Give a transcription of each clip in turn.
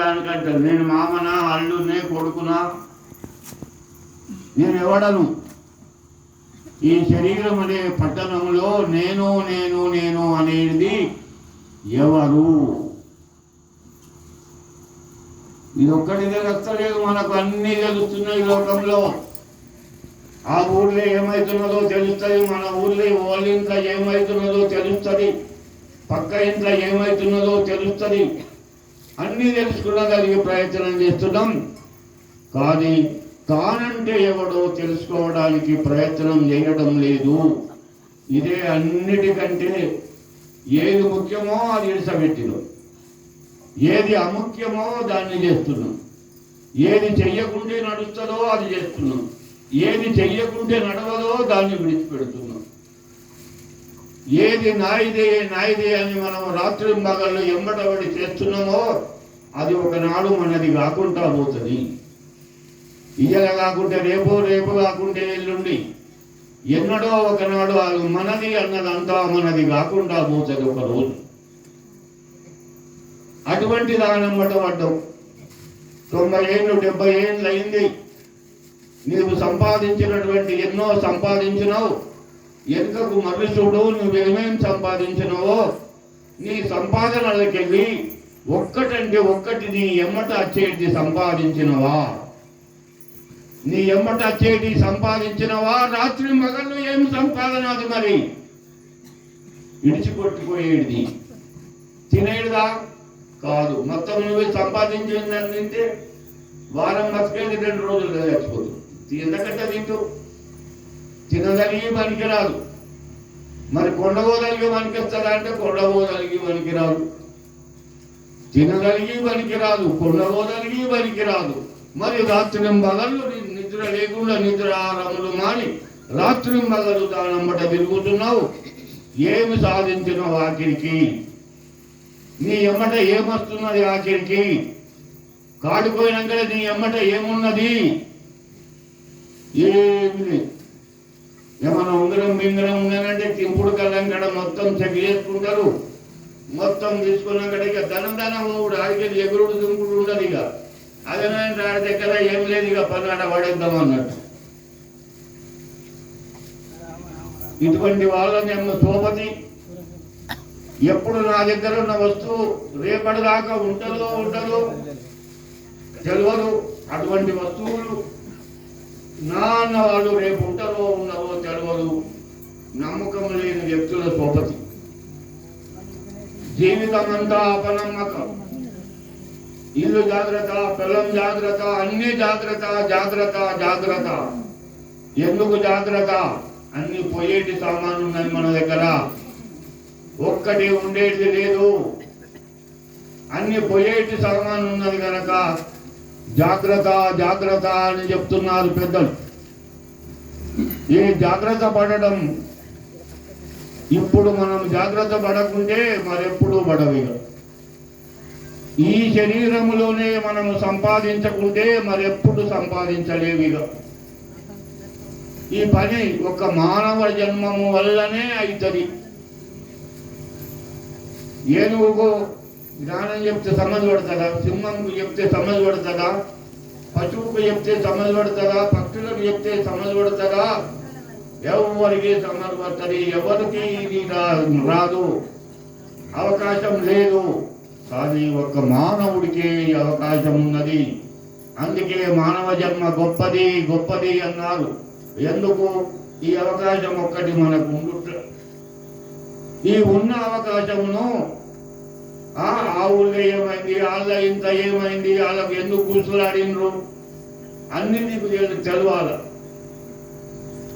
దానికంటే నేను మామనా అల్లునే కొడుకునా నేను ఎవడను? ఈ శరీరం అనే పట్టణంలో నేను నేను నేను అనేది ఎవరు? ఇది ఒక్కటి తెలుస్తలేదు, మనకు అన్నీ తెలుస్తున్నాయి లోకంలో. ఆ ఊర్లో ఏమవుతున్నదో తెలుస్తుంది, మన ఊర్లో వాళ్ళ ఇంట్లో ఏమవుతున్నదో తెలుస్తుంది, పక్క ఇంట్లో ఏమవుతున్నదో తెలుస్తుంది. అన్నీ తెలుసుకున్నదానికి ప్రయత్నం చేస్తున్నాం, కానీ తానంటే ఎవడో తెలుసుకోవడానికి ప్రయత్నం చేయడం లేదు. ఇదే అన్నిటికంటే ఏది ముఖ్యమో అది ఇడిసబెట్టినాం, ఏది అముఖ్యమో దాన్ని చేస్తున్నాం, ఏది చెయ్యకుంటే నడుస్తుందో అది చేస్తున్నాం, ఏది చెయ్యకుంటే నడవదో దాన్ని విడిచిపెడుతున్నాం. ఏది నాయిదే నాయిదే అని మనం రాత్రి మగళ్ళు ఎంబటబడి చేస్తున్నామో అది ఒకనాడు మనది కాకుండా పోతుంది. ఇయ్యల కాకుంటే రేపు, రేపు కాకుంటే ఎల్లుండి, ఎన్నడో ఒకనాడు అది మనది అన్నదంతా మనది కాకుండా పోతుంది ఒక రోజు. అటువంటి దానమ్మట పడ్డావు. 90 ఏళ్ళు 70 ఏళ్ళు అయింది, నీవు సంపాదించినటువంటి ఎన్నో సంపాదించినావు. వెనుకకు మర్రి చూడు, నువ్వేమేం సంపాదించినవో నీ సంపాదనలకెళ్ళి ఒక్కటంటే ఒక్కటి నీ ఎమ్మట వచ్చేటి సంపాదించినవా? నీ ఎమ్మట వచ్చేటి సంపాదించినవా? రాత్రి మగళ్ళు ఏం సంపాదన అది మరి ఇడిచికొట్టుకుపోయేది, తినేడుదా కాదు. మొత్తం నువ్వు సంపాదించిందని తింటే వారం బతికేది 2 రోజులు చచ్చిపోతుంది. ఎందుకంటే తింటూ తినదలిగి పనికిరాదు. మరి కొండబోదలిగి పనికిస్తుందా అంటే కొండబోదలిగి పనికిరాదు, తినదలిగి పనికిరాదు, కొండబోదలిగి పనికిరాదు. మరి రాత్రి మగళ్ళు నిద్ర లేకుండా నిద్ర ఆరములు మాని రాత్రి మగలు దానమ్మట తిరుగుతున్నావు. ఏమి సాధించినావు ఆఖరికి? నీ ఎమ్మట ఏమొస్తున్నది ఆఖరికి? కాడిపోయినాక నీ ఎమ్మట ఏమున్నది? ఏమి ఏమన్నా ఉంగరం బింగరం ఉందనంటే తింపుడు కళ్ళంకడ మొత్తం చెక్ చేసుకుంటారు. మొత్తం తీసుకున్నాక ఇక ధనం ఆడికి ఎగురుడు దింపుడు ఉండదు. ఇక అదేనంటే ఆడి దగ్గర ఏం లేదు, ఇక పన్నాడ పడేద్దాం అన్నట్టు. ఇటువంటి వాళ్ళని సోపతి ఎప్పుడు నా దగ్గర ఉన్న వస్తువు రేపటిదాకా ఉంటుందో తెలియదు. అటువంటి వస్తువులు నా అన్న వాళ్ళు రేపు ఉంటారో ఉన్నారో తెలియదు. నమ్మకం లేని వ్యక్తుల సోపతి. జీవితం అంతా అపనమ్మకం. ఇల్లు జాగ్రత్త, పిల్లం జాగ్రత్త, అన్ని జాగ్రత్త జాగ్రత్త జాగ్రత్త. ఎందుకు జాగ్రత్త? అన్ని పోయేటి సామాను ఉన్నాయి మన దగ్గర, ఒక్కటి ఉండేది లేదు. అన్ని పోయేటి సామాను ఉన్నది కనుక జాగ్రత్త జాగ్రత్త అని చెప్తున్నారు పెద్దలు. ఈ జాగ్రత్త పడడం, ఇప్పుడు మనం జాగ్రత్త పడకుంటే మరెప్పుడు పడవిగా. ఈ శరీరములోనే మనము సంపాదించకుంటే మరెప్పుడు సంపాదించలేవిగా. ఈ పని ఒక మానవ జన్మము వల్లనే అవుతుంది. ఏనుగుకు జ్ఞానం చెప్తే సమ్మతి, సింహంకు చెప్తే సమ్మతి, పశువుకు చెప్తే సమ్మతి, పక్షులకు చెప్తే సమ్మతి, ఎవరికి సమ్మతి? ఎవరికి ఇది రాదు, అవకాశం లేదు. కానీ ఒక మానవుడికి అవకాశం ఉన్నది. అందుకే మానవ జన్మ గొప్పది గొప్పది అన్నారు. ఎందుకు? ఈ అవకాశం ఒక్కటి మనకు ఉండుట. ఈ ఉన్న అవకాశమును ఆ ఊళ్ళో ఏమైంది, వాళ్ళ ఇంత ఏమైంది, వాళ్ళకు ఎందుకు కూర్చులాడినరు అన్ని నీకు తెలవాలి.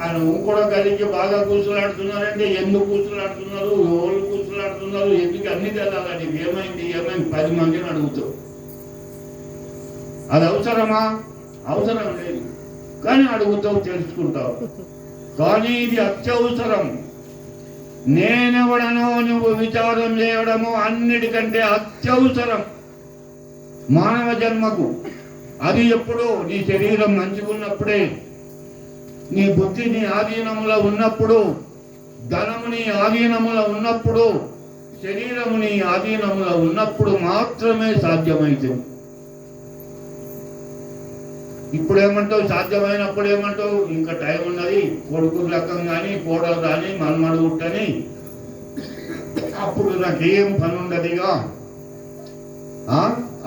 ఆయన ఇంకోటి కలిగి బాగా కూర్చులాడుతున్నారంటే ఎందుకు కూర్చులాడుతున్నారు, ఎవరు కూర్చులాడుతున్నారు, ఎందుకు అన్ని తెలాలి. నీకు ఏమైంది 10 మందిని అడుగుతావు. అది అవసరమా? అవసరం లేదు, కానీ అడుగుతావు, తెలుసుకుంటావు. కానీ ఇది అత్యవసరం. నేనెవడనో నువ్వు విచారం చేయడము అన్నిటికంటే అత్యవసరం మానవ జన్మకు. అది ఎప్పుడు? నీ శరీరం మంచిగున్నప్పుడే, నీ బుద్ధి నీ ఆధీనములో ఉన్నప్పుడు, ధనము నీ ఆధీనములో ఉన్నప్పుడు, శరీరము నీ ఆధీనములో ఉన్నప్పుడు మాత్రమే సాధ్యమైతుంది. ఇప్పుడు ఏమంటావు? సాధ్యమైనప్పుడు ఏమంటావు? ఇంకా టైం ఉన్నది, కొడుకు రకం కానీ కోడలు కానీ మన్మడు పుట్టని, అప్పుడు నాకేం పని ఉండదుగా,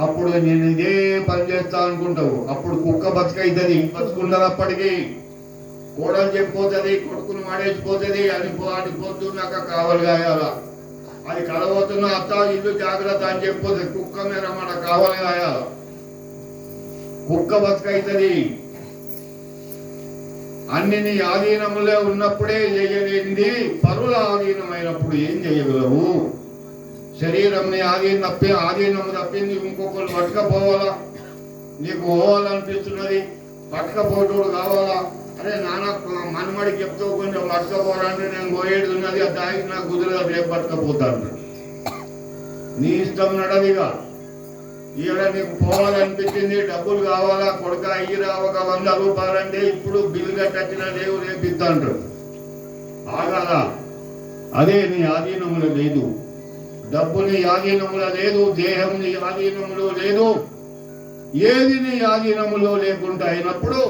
అప్పుడు నేను ఇదే పని చేస్తా అనుకుంటావు. అప్పుడు కుక్క బతుకైతుంది, బతుకుండదు. అప్పటికి కోడలు చెప్పిపోతుంది, కొడుకును మాడేసిపోతుంది, అనిపోద్దు నాకు కావాలి కాయాల, అది కలబోతున్న అత్త ఇల్లు జాగ్రత్త అని చెప్పిపోతుంది. కుక్క మీద మన కావాలి కాయాల, కుక్క బతుకైతుంది. అన్ని నీ ఆధీనములే ఉన్నప్పుడే చేయలేనిది పరుల ఆధీనమైనప్పుడు ఏం చేయగలవు? శరీరం నీ ఆధీనము తప్పింది ఇంకొకరు పట్టుకపోవాలా? నీకు పోవాలనిపిస్తున్నది, పట్టుకపోవటోడు కావాలా? అరే నాన్న మనమడికి చెప్తావు కొంచెం పట్టుకపోవాలంటే నేను పోయేది ఉన్నది, అది దానికి నాకు కుదరదు, రేపు పట్టుకపోతాను. నీ ఇష్టం నడదిగా. ఈడ నీకు పోవాలనిపించింది, డబ్బులు కావాలా? కొడుక అయ్యిరా ఒక 100 రూపాయలంటే ఇప్పుడు బిల్లు కట్టిన లేవు, రేపు ఇద్దాంటాడు. ఆగాల. అదే నీ ఆధీనములో లేదు. డబ్బు నీ ఆధీనములో లేదు, దేహం నీ ఆధీనములో లేదు. ఏది నీ ఆధీనములో లేకుండా అయినప్పుడు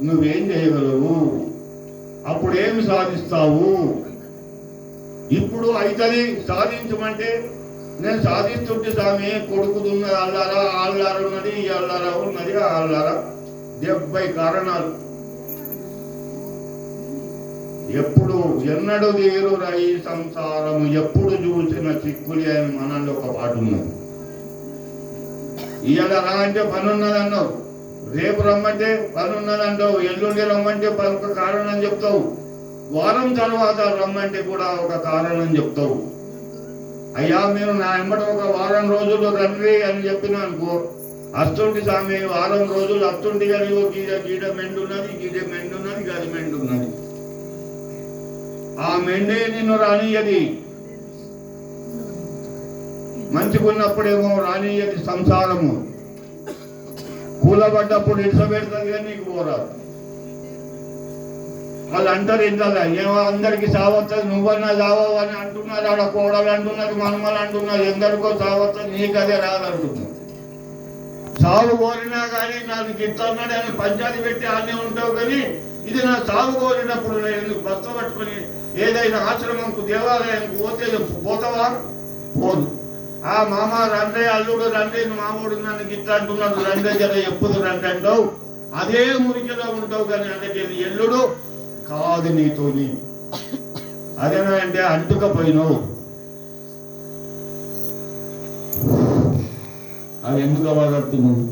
నువ్వేం చేయగలవు? అప్పుడేమి సాధిస్తావు? ఇప్పుడు అవుతుంది సాధించమంటే నేను సాధిస్తుంటే స్వామి, కొడుకుతున్నది అల్లారా, ఆళ్ళార ఉన్నది, ఈ అల్లారా ఉన్నది, ఆ అల్లారా 70 కారణాలు. ఎప్పుడు ఎన్నడు తీరురా ఈ సంసారము, ఎప్పుడు చూసిన చిక్కులి అని మనల్లో ఒక పాట ఉన్నది. ఇవాళ రా అంటే పని ఉన్నదన్నావు, రేపు రమ్మంటే పని ఉన్నదంటావు, ఎల్లుండి రమ్మంటే ఒక కారణం చెప్తావు, వారం తర్వాత రమ్మంటే కూడా ఒక కారణం చెప్తావు. అయ్యా మీరు నా వెంబడ ఒక వారం రోజులు రండి అని చెప్పిన అనుకో, అస్తుంటి స్వామి వారం రోజులు అస్తుంటి కానీ గీడ మెండున్నది, గీడ మెండున్నది, గది మెండున్నది. ఆ మెండే నిన్ను రానియది. మంచిగున్నప్పుడేమో రానియది సంసారము, కూలబడ్డప్పుడు ఇడ్సబెడుతుంది కానీ నీకు పోరాదు. వాళ్ళు అంటారు ఇంట్లో ఏమో అందరికి సావత్తది, నువ్వన్నా సావవు అని అంటున్నారు. ఆడ కోడలు అంటున్నారు, మనమలు అంటున్నారు, ఎందరికో సావత్తది, నీకు అదే రాదంటున్నారు. సాగు కోరినా కానీ నాకు ఇస్తున్నాడు అని పంచాయతీ పెట్టి అన్నీ ఉంటావు, కానీ ఇది నా సాగు కోరినప్పుడు నేను బస్త పట్టుకుని ఏదైనా ఆశ్రమంకు దేవాలయానికి పోతే పోతావా? పోదు. ఆ మామ రండే, అల్లుడు రండే, మామూడు నన్ను గిట్ట అంటున్నాడు, రండే జర ఎప్పుడు రండి అంటావు. అదే మురికిలో ఉంటావు, కానీ అందుకే ఎల్లుడు కాదు నీతోని. అదేనా అంటే అంటుకపోయినావు. అది ఎందుకు అవ్వగలుగుతున్నావు?